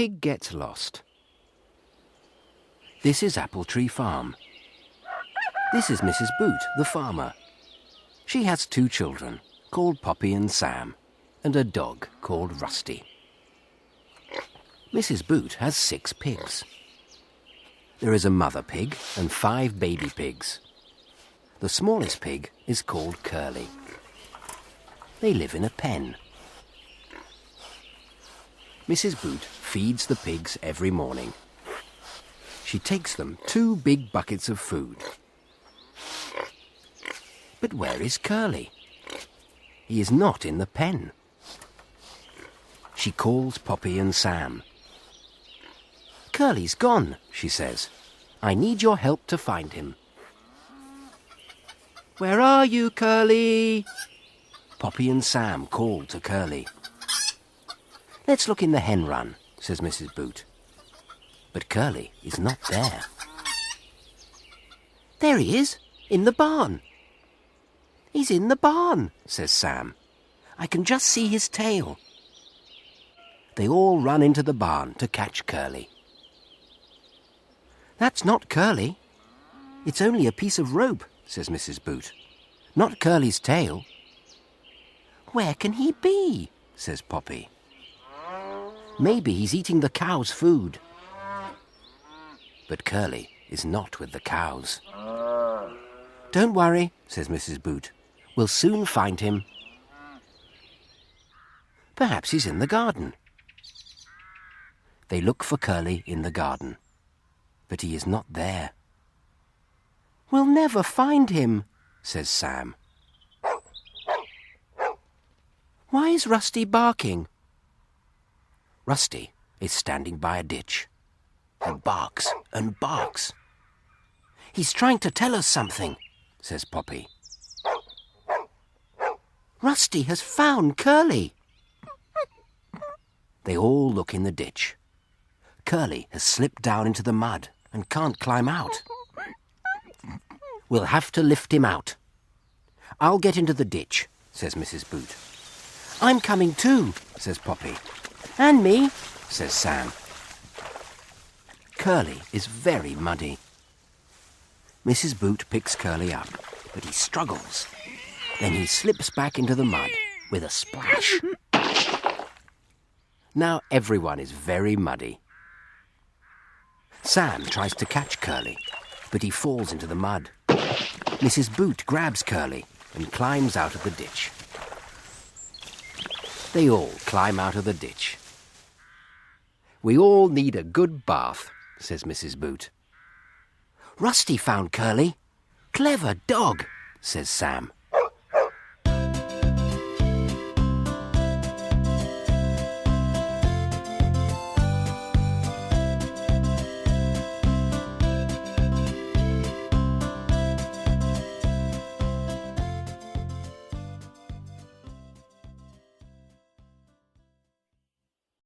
pig gets lost. This is Apple Tree Farm. This is Mrs. Boot, the farmer. She has 2 children, called Poppy and Sam, and a dog called Rusty. Mrs. Boot has 6 pigs. There is a mother pig and 5 baby pigs. The smallest pig is called Curly. They live in a pen. Mrs. Boot feeds the pigs every morning. She takes them 2 big buckets of food. But where is Curly? He is not in the pen. She calls Poppy and Sam. "Curly's gone," she says. "I need your help to find him." "Where are you, Curly?" Poppy and Sam call to Curly. "Let's look in the hen run," says Mrs. Boot. But Curly is not there. "There he is, in the barn." "He's in the barn," says Sam. "I can just see his tail." They all run into the barn to catch Curly. "That's not Curly. It's only a piece of rope," says Mrs. Boot. "Not Curly's tail." "Where can he be?" says Poppy. "Maybe he's eating the cows' food." But Curly is not with the cows. "Don't worry," says Mrs. Boot. "We'll soon find him." Perhaps he's in the garden. They look for Curly in the garden, but he is not there. "We'll never find him," says Sam. "Why is Rusty barking?" Rusty is standing by a ditch. He barks and barks. "He's trying to tell us something," says Poppy. "Rusty has found Curly." They all look in the ditch. Curly has slipped down into the mud and can't climb out. "We'll have to lift him out." "I'll get into the ditch," says Mrs. Boot. "I'm coming too," says Poppy. "And me," says Sam. Curly is very muddy. Mrs. Boot picks Curly up, but he struggles. Then he slips back into the mud with a splash. Now everyone is very muddy. Sam tries to catch Curly, but he falls into the mud. Mrs. Boot grabs Curly and climbs out of the ditch. They all climb out of the ditch. "We all need a good bath," says Mrs. Boot. "Rusty found Curly. Clever dog," says Sam.